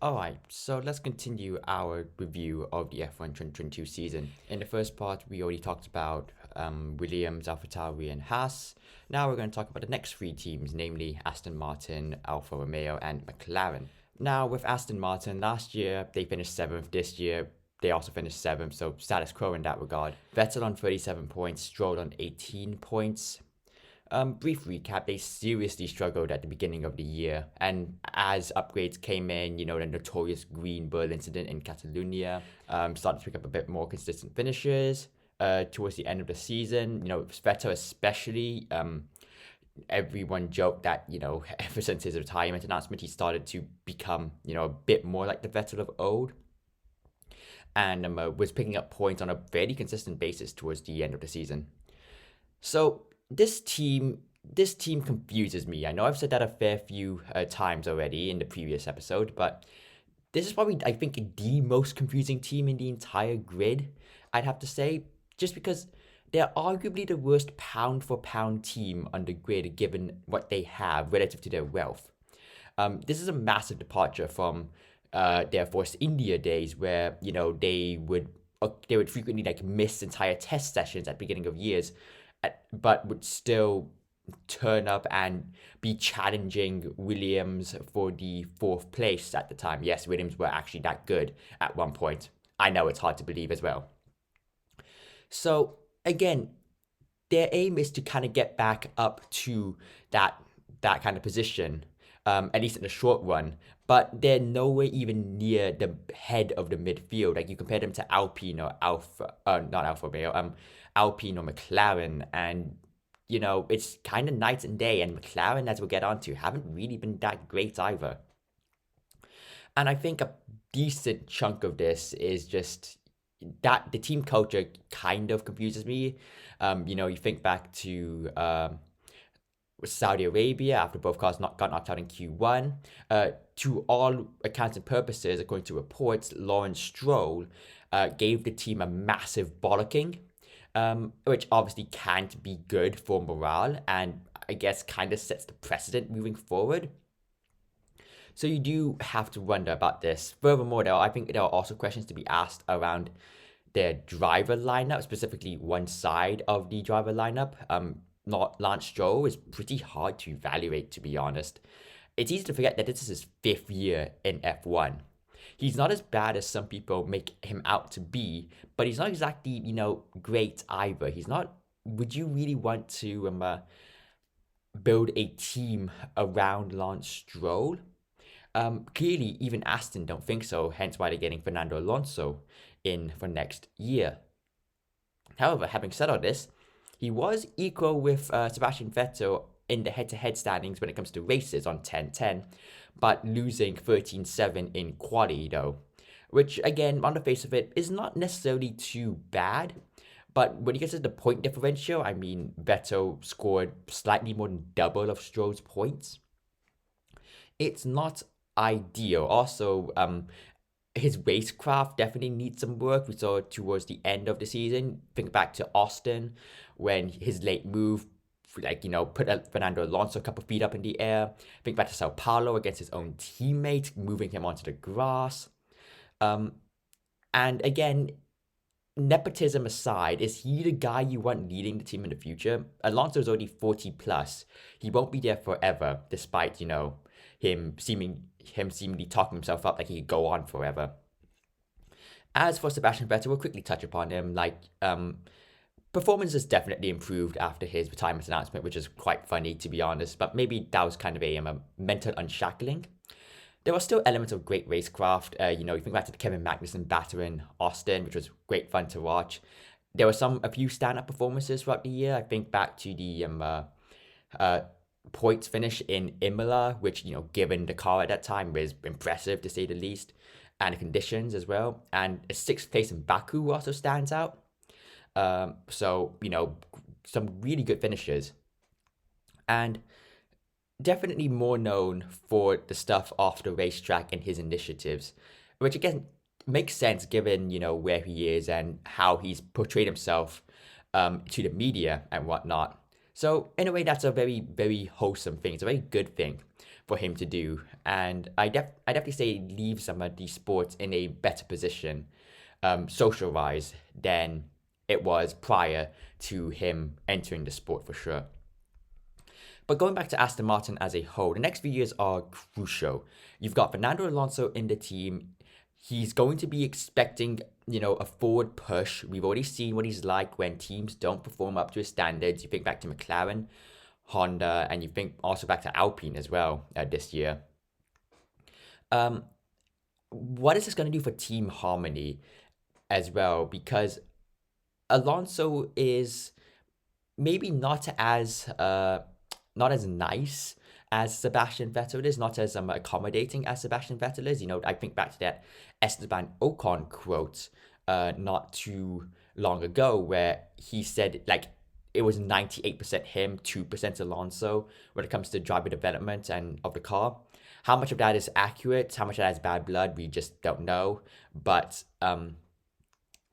Alright, so let's continue our review of the F1 2022 season. In the first part, we already talked about Williams, AlphaTauri, and Haas. Now we're going to talk about the next three teams, namely Aston Martin, Alfa Romeo, and McLaren. Now, with Aston Martin, last year they finished 7th, this year they also finished 7th, so status quo in that regard. Vettel on 37 points, Stroll on 18 points. Brief recap, they seriously struggled at the beginning of the year, and as upgrades came in, the notorious Green Bull incident in Catalonia started to pick up a bit more consistent finishes towards the end of the season. Vettel especially, everyone joked that, ever since his retirement announcement, he started to become, a bit more like the Vettel of old, and was picking up points on a fairly consistent basis towards the end of the season. So this team confuses me. I know I've said that a fair few times already in the previous episode, but this is probably, I think, the most confusing team in the entire grid. I'd have to say, just because they're arguably the worst pound for pound team on the grid, given what they have relative to their wealth. This is a massive departure from their Force India days, where they would frequently like miss entire test sessions at the beginning of years, but would still turn up and be challenging Williams for the fourth place at the time. Yes, Williams were actually that good at one point. I know it's hard to believe as well. So again, their aim is to kind of get back up to that kind of position, at least in the short run. But they're nowhere even near the head of the midfield. Like you compare them to Alpine or not Alfa Romeo, Alpine or McLaren, and it's kind of night and day. And McLaren, as we'll get onto, haven't really been that great either. And I think a decent chunk of this is just that the team culture kind of confuses me. You think back to Saudi Arabia after both cars got knocked out in Q1. To all accounts and purposes, according to reports, Lawrence Stroll gave the team a massive bollocking, which obviously can't be good for morale, and I guess kind of sets the precedent moving forward. So you do have to wonder about this. Furthermore, though, I think there are also questions to be asked around their driver lineup, specifically one side of the driver lineup. Not Lance Stroll is pretty hard to evaluate, to be honest. It's easy to forget that this is his fifth year in F1. He's not as bad as some people make him out to be, but he's not exactly, great either. He's not. Would you really want to build a team around Lance Stroll? Clearly, even Aston don't think so, hence why they're getting Fernando Alonso in for next year. However, having said all this, he was equal with Sebastian Vettel in the head-to-head standings when it comes to races on 10-10, but losing 13-7 in quali though, which again, on the face of it, is not necessarily too bad. But when you get to the point differential, I mean, Vettel scored slightly more than double of Stroll's points. It's not ideal. Also, his racecraft definitely needs some work. We saw towards the end of the season. Think back to Austin when his late move, put Fernando Alonso a couple feet up in the air. Think back to Sao Paulo against his own teammate, moving him onto the grass. And again, nepotism aside, is he the guy you want leading the team in the future? Alonso's already 40 plus. He won't be there forever, despite, him seemingly talking himself up like he could go on forever. As for Sebastian Vettel, we'll quickly touch upon him. Performance has definitely improved after his retirement announcement, which is quite funny to be honest, but maybe that was kind of a mental unshackling. There were still elements of great racecraft. You think back to the Kevin Magnussen batter in Austin, which was great fun to watch. There were a few stand-up performances throughout the year. I think back to the points finish in Imola, which, given the car at that time, was impressive to say the least, and the conditions as well. And a sixth place in Baku also stands out. So, some really good finishes. And definitely more known for the stuff off the racetrack and his initiatives, which again makes sense given, where he is and how he's portrayed himself to the media and whatnot. So in a way, that's a very, very wholesome thing. It's a very good thing. for him to do. And I definitely say it leaves some of these sports in a better position, social wise, than it was prior to him entering the sport for sure. But going back to Aston Martin as a whole, the next few years are crucial. You've got Fernando Alonso in the team. He's going to be expecting, a forward push. We've already seen what he's like when teams don't perform up to his standards. You think back to McLaren, Honda, and you think also back to Alpine as well this year. What is this going to do for team harmony as well? Because Alonso is maybe not as nice as Sebastian Vettel is, not as accommodating as Sebastian Vettel is. I think back to that Esteban Ocon quote not too long ago where he said like it was 98% him, 2% Alonso when it comes to driver development and of the car. How much of that is accurate, how much of that is bad blood, we just don't know. But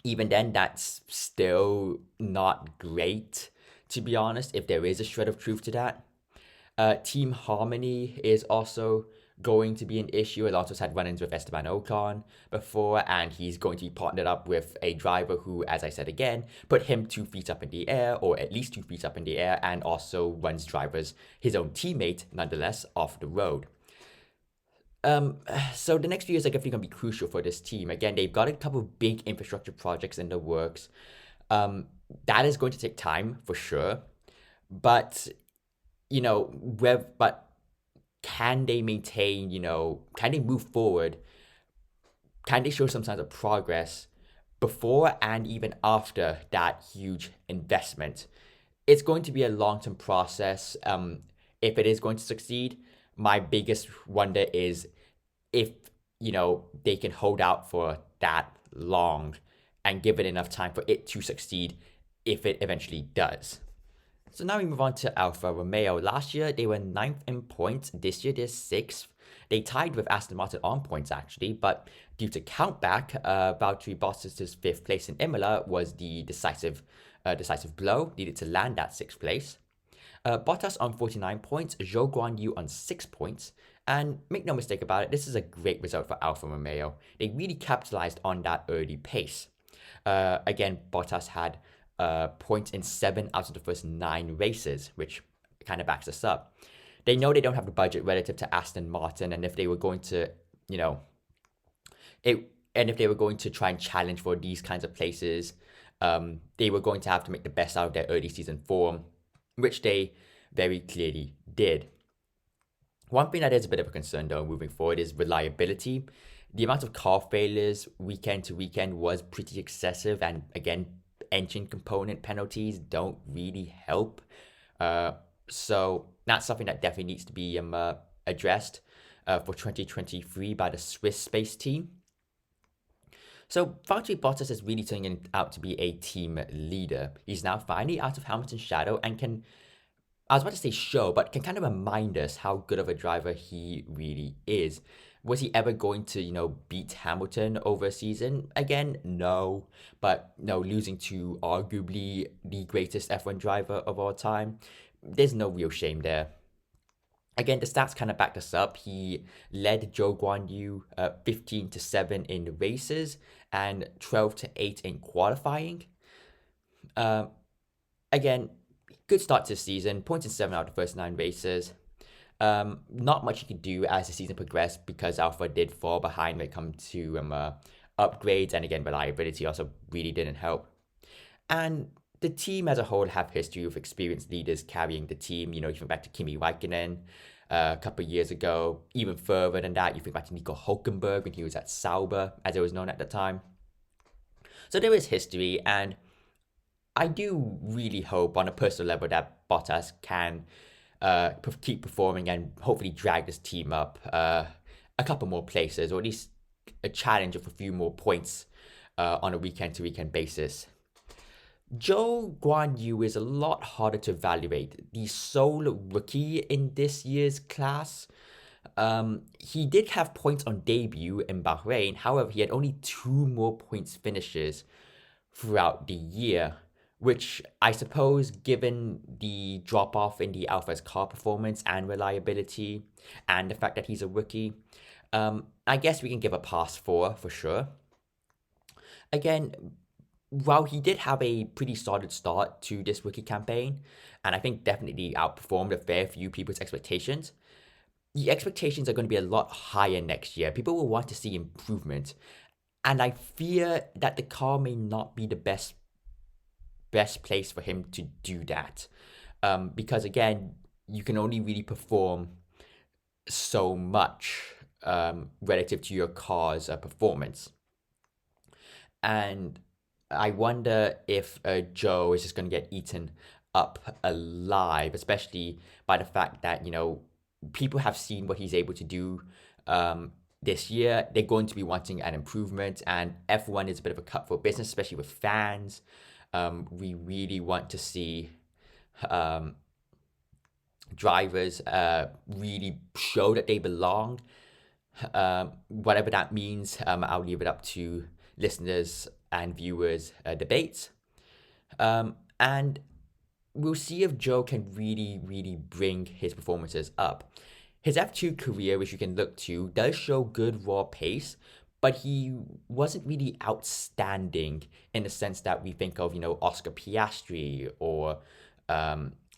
even then, that's still not great, to be honest, if there is a shred of truth to that. Team harmony is also going to be an issue. Alonso's had run-ins with Esteban Ocon before, and he's going to be partnered up with a driver who, as I said again, put him 2 feet up in the air, or at least 2 feet up in the air, and also runs drivers, his own teammate, nonetheless, off the road. So the next few years are definitely going to be crucial for this team. Again, they've got a couple of big infrastructure projects in the works. That is going to take time for sure. But, but can they maintain, can they move forward? Can they show some signs of progress before and even after that huge investment? It's going to be a long-term process. If it is going to succeed, my biggest wonder is if, they can hold out for that long and give it enough time for it to succeed if it eventually does. So now we move on to Alfa Romeo. Last year, they were 9th in points. This year, they're 6th. They tied with Aston Martin on points, actually, but due to countback, Valtteri Bottas' 5th place in Imola was the decisive blow, needed to land that 6th place. Bottas on 49 points, Zhou Guanyu on 6 points, and make no mistake about it, this is a great result for Alfa Romeo. They really capitalized on that early pace. Again, Bottas had points in 7 out of the first 9 races, which kind of backs us up. They know they don't have the budget relative to Aston Martin, and if they were going to, if they were going to try and challenge for these kinds of places, they were going to have to make the best out of their early season form, which they very clearly did. One thing that is a bit of a concern though moving forward is reliability. The amount of car failures weekend to weekend was pretty excessive, and again, engine component penalties don't really help. So that's something that definitely needs to be addressed for 2023 by the Swiss space team. So Valtteri Bottas is really turning out to be a team leader. He's now finally out of Hamilton's shadow and can, I was about to say show, but can kind of remind us how good of a driver he really is. Was he ever going to, beat Hamilton over a season? Again, no. But no, losing to arguably the greatest F1 driver of all time, there's no real shame there. Again, the stats kind of backed us up. He led Zhou Guanyu 15-7 in the races and 12-8 in qualifying. Again, good start to the season. Points in 7 out of the first 9 races. Not much you could do as the season progressed because Alfa did fall behind when it comes to upgrades, and again, reliability also really didn't help. And the team as a whole have history of experienced leaders carrying the team. You think back to Kimi Räikkönen a couple of years ago. Even further than that, you think back to Nico Hülkenberg when he was at Sauber, as it was known at the time. So there is history, and I do really hope on a personal level that Bottas can keep performing and hopefully drag this team up a couple more places, or at least a challenge of a few more points on a weekend-to-weekend basis. Zhou Guanyu is a lot harder to evaluate. The sole rookie in this year's class. He did have points on debut in Bahrain. However, he had only 2 more points finishes throughout the year, which I suppose, given the drop off in the Alpha's car performance and reliability, and the fact that he's a rookie, I guess we can give a pass for sure. Again, while he did have a pretty solid start to this rookie campaign, and I think definitely outperformed a fair few people's expectations, the expectations are going to be a lot higher next year. People will want to see improvement, and I fear that the car may not be the best place for him to do that, because again, you can only really perform so much relative to your car's performance. And I wonder if Joe is just going to get eaten up alive, especially by the fact that, people have seen what he's able to do this year. They're going to be wanting an improvement, and F1 is a bit of a cutthroat business, especially with fans. We really want to see drivers really show that they belong. Whatever that means, I'll leave it up to listeners and viewers' debates. And we'll see if Joe can really, really bring his performances up. His F2 career, which you can look to, does show good raw pace, but he wasn't really outstanding in the sense that we think of, Oscar Piastri or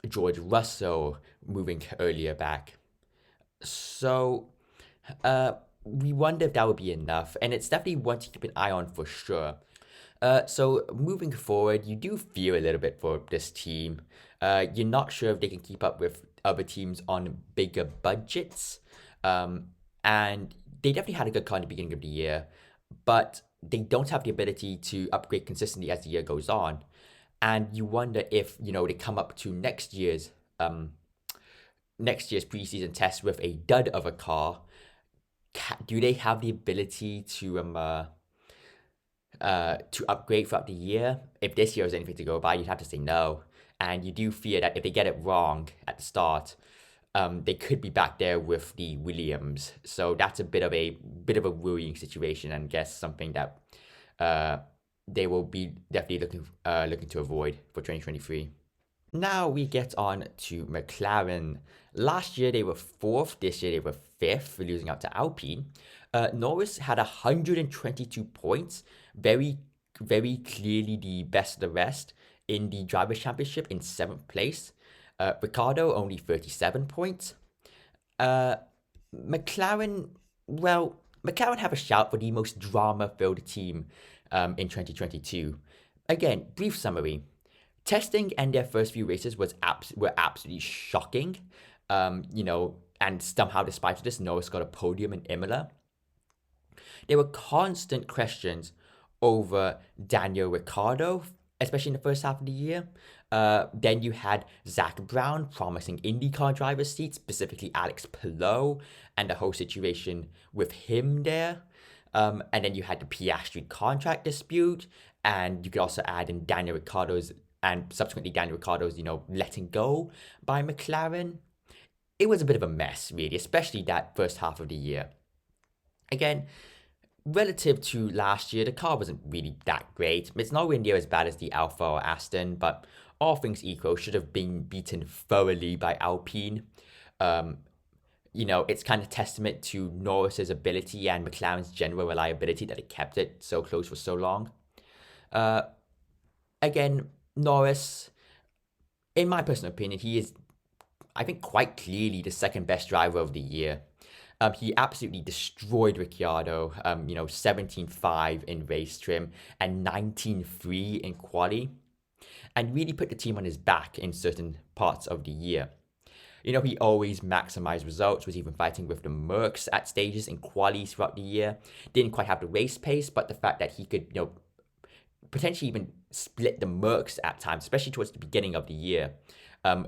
George Russell moving earlier back. So we wonder if that would be enough, and it's definitely one to keep an eye on for sure. So moving forward, you do feel a little bit for this team. You're not sure if they can keep up with other teams on bigger budgets. And they definitely had a good car in the beginning of the year, but they don't have the ability to upgrade consistently as the year goes on. And you wonder if, they come up to next year's preseason test with a dud of a car. Do they have the ability to upgrade throughout the year? If this year was anything to go by, you'd have to say no. And you do fear that if they get it wrong at the start, they could be back there with the Williams. So that's a bit of a worrying situation, and guess something that they will be definitely looking to avoid for 2023. Now we get on to McLaren. Last year they were fourth. This year they were fifth, losing out to Alpine. Norris had 122 points, very, very clearly the best of the rest in the Drivers' Championship in seventh place. Ricciardo only 37 points. McLaren have a shout for the most drama-filled team in 2022. Again, brief summary. Testing and their first few races were absolutely shocking. And somehow despite this, Norris got a podium in Imola. There were constant questions over Daniel Ricciardo, especially in the first half of the year. Then you had Zach Brown promising IndyCar driver seats, specifically Alex Palou, and the whole situation with him there. And then you had the Piastri contract dispute, and you could also add in Daniel Ricciardo's letting go by McLaren. It was a bit of a mess, really, especially that first half of the year. Again, relative to last year, the car wasn't really that great. It's nowhere near as bad as the Alfa or Aston, but all things equal, should have been beaten thoroughly by Alpine. It's kind of testament to Norris's ability and McLaren's general reliability that it kept it so close for so long. Again, Norris, in my personal opinion, he is, I think, quite clearly the second best driver of the year. He absolutely destroyed Ricciardo, 17.5 in race trim and 19.3 in quali, and really put the team on his back in certain parts of the year. He always maximized results, was even fighting with the Mercs at stages in quali throughout the year. Didn't quite have the race pace, but the fact that he could, potentially even split the Mercs at times, especially towards the beginning of the year,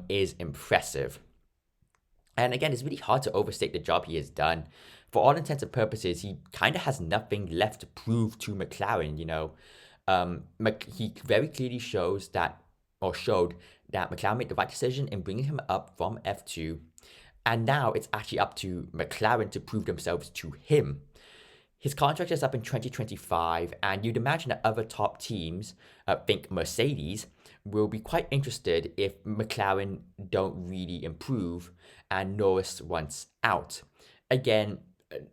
is impressive. And again, it's really hard to overstate the job he has done. For all intents and purposes, he kind of has nothing left to prove to McLaren, He very clearly showed that McLaren made the right decision in bringing him up from F2. And now it's actually up to McLaren to prove themselves to him. His contract is up in 2025, and you'd imagine that other top teams, think Mercedes, will be quite interested if McLaren don't really improve and Norris wants out. Again,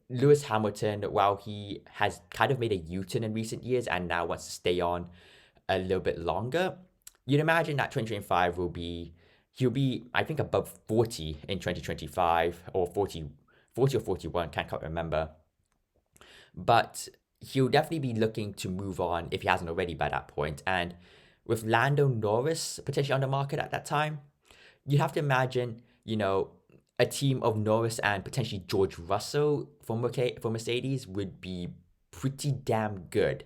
Lewis Hamilton, while he has kind of made a U-turn in recent years and now wants to stay on a little bit longer, you'd imagine that 2025 he'll be, I think, above 40 in 2025, or 40 or 41, can't quite remember. But he'll definitely be looking to move on if he hasn't already by that point. And with Lando Norris potentially on the market at that time, you have to imagine, a team of Norris and potentially George Russell for Mercedes would be pretty damn good.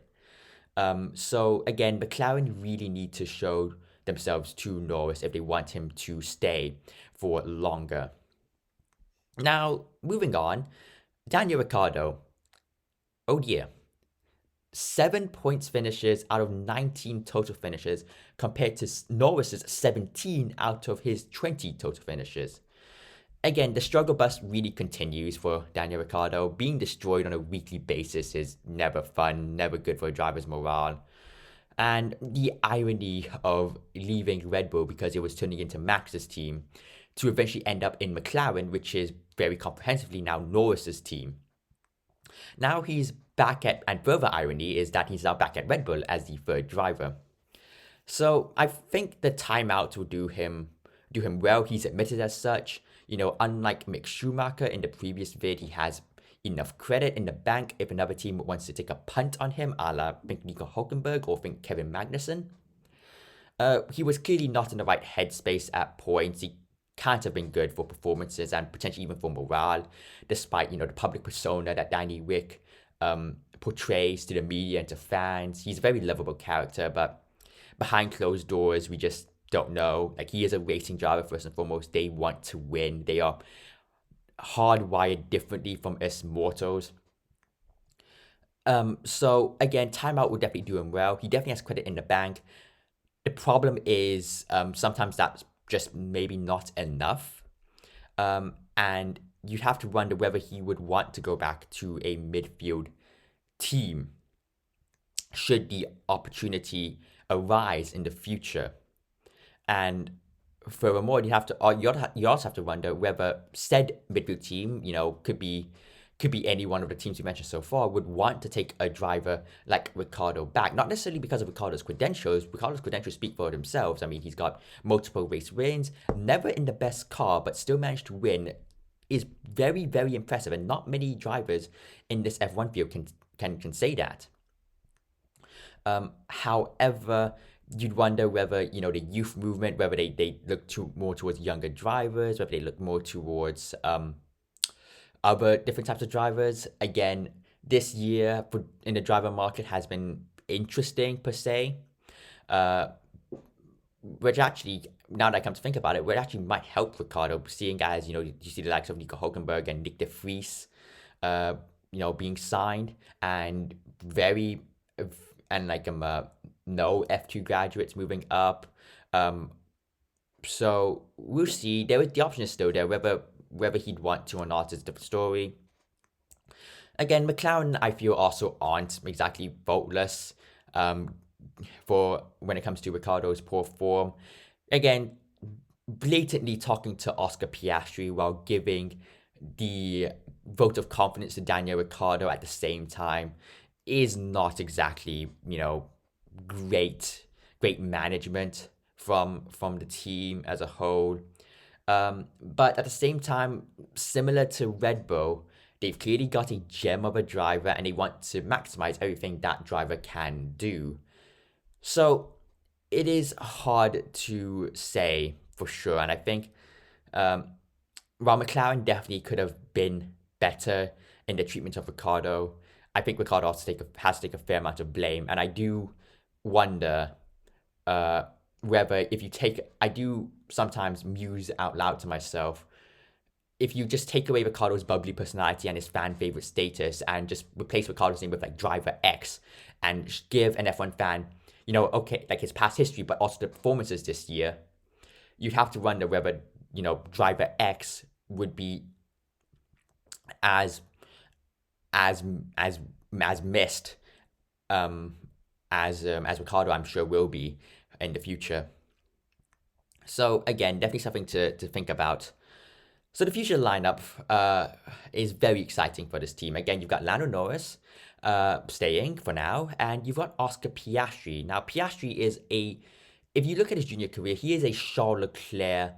So again, McLaren really need to show themselves to Norris if they want him to stay for longer. Now, moving on, Daniel Ricciardo. Oh dear. 7 points finishes out of 19 total finishes compared to Norris's 17 out of his 20 total finishes. Again, the struggle bus really continues for Daniel Ricciardo. Being destroyed on a weekly basis is never fun, never good for a driver's morale. And the irony of leaving Red Bull because it was turning into Max's team to eventually end up in McLaren, which is very comprehensively now Norris's team. Now he's back at, and further irony is that he's now back at Red Bull as the third driver. So I think the timeout will do him well. He's admitted as such. Unlike Mick Schumacher in the previous vid, he has enough credit in the bank if another team wants to take a punt on him, a la think Nico Hulkenberg or think Kevin Magnussen. He was clearly not in the right headspace at points. He can't have been good for performances and potentially even for morale, despite, the public persona that Danny Rick portrays to the media and to fans. He's a very lovable character, but behind closed doors, we just don't know. Like, he is a racing driver first and foremost. They want to win. They are hardwired differently from us mortals. So again, timeout will definitely do him well. He definitely has credit in the bank. The problem is sometimes that's just maybe not enough. And you'd have to wonder whether he would want to go back to a midfield team should the opportunity arise in the future. And furthermore, you also have to wonder whether said midfield team, could be any one of the teams we mentioned so far, would want to take a driver like Ricciardo back. Not necessarily because of Ricciardo's credentials. Ricciardo's credentials speak for themselves. I mean, he's got multiple race wins, never in the best car, but still managed to win, is very, very impressive. And not many drivers in this F1 field can say that. However, you'd wonder whether, the youth movement, whether they look more towards younger drivers, whether they look more towards other different types of drivers. Again, this year in the driver market has been interesting per se, which actually, now that I come to think about it, which actually might help Ricciardo, seeing guys, you see the likes of Nico Hulkenberg and Nick de Vries, being signed, and no F2 graduates moving up. So we'll see. The option is still there. Whether he'd want to or not is a different story. Again, McLaren, I feel, also aren't exactly faultless for when it comes to Ricciardo's poor form. Again, blatantly talking to Oscar Piastri while giving the vote of confidence to Daniel Ricciardo at the same time is not exactly, great management from the team as a whole. But at the same time, similar to Red Bull, they've clearly got a gem of a driver and they want to maximize everything that driver can do. So it is hard to say for sure. And I think while McLaren definitely could have been better in the treatment of Ricciardo, I think Ricciardo has to take a fair amount of blame. And I do wonder whether I do sometimes muse out loud to myself, if you just take away Ricciardo's bubbly personality and his fan favorite status and just replace Ricciardo's name with like Driver X and give an F1 fan, like his past history, but also the performances this year, you'd have to wonder whether, Driver X would be as as as as missed as Ricardo, I'm sure, will be in the future. So again, definitely something to think about. So the future lineup is very exciting for this team. Again, you've got Lando Norris staying for now, and you've got Oscar Piastri. Now, Piastri is if you look at his junior career, he is a Charles Leclerc,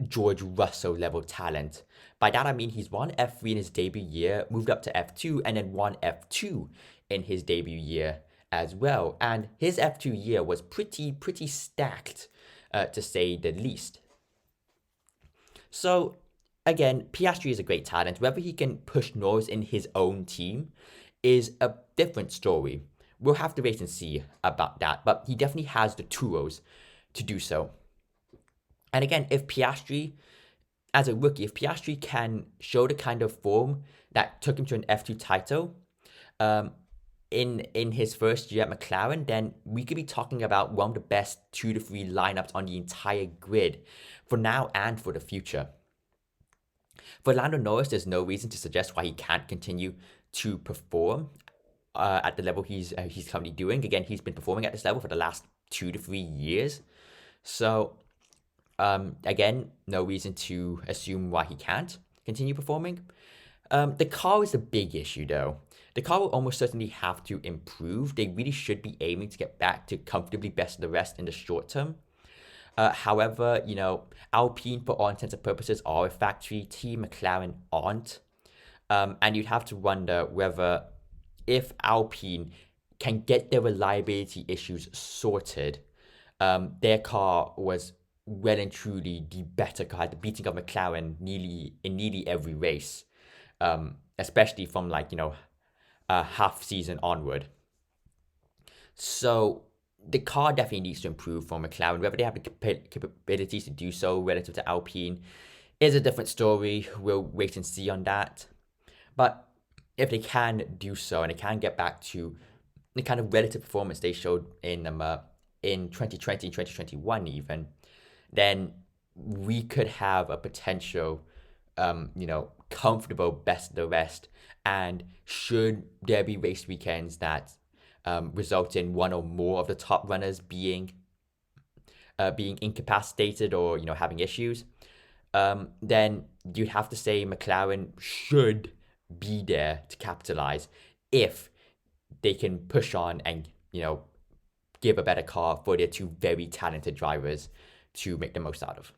George Russell level talent. By that I mean he's won F3 in his debut year, moved up to F2, and then won F2 in his debut year as well. And his F2 year was pretty stacked, to say the least. So again, Piastri is a great talent. Whether he can push Norris in his own team is a different story. We'll have to wait and see about that, but he definitely has the tools to do so. And again, if Piastri, as a rookie, if Piastri can show the kind of form that took him to an F2 title in his first year at McLaren, then we could be talking about one of the best 2 to 3 lineups on the entire grid for now and for the future. For Lando Norris, there's no reason to suggest why he can't continue to perform at the level he's currently doing. Again, he's been performing at this level for the last 2 to 3 years. So, again, no reason to assume why he can't continue performing. The car is a big issue, though. The car will almost certainly have to improve. They really should be aiming to get back to comfortably best of the rest in the short term. However, Alpine, for all intents and purposes, are a factory team. McLaren aren't. And you'd have to wonder whether, if Alpine can get their reliability issues sorted, their car was well and truly the better car, the beating of McLaren in nearly every race, especially from half season onward. So the car definitely needs to improve for McLaren. Whether they have the capabilities to do so relative to Alpine is a different story. We'll wait and see on that. But if they can do so and they can get back to the kind of relative performance they showed in 2020 and 2021 even, then we could have a potential, comfortable best of the rest. And should there be race weekends that result in one or more of the top runners being incapacitated or having issues, then you'd have to say McLaren should be there to capitalize if they can push on and give a better car for their 2 very talented drivers to make the most out of.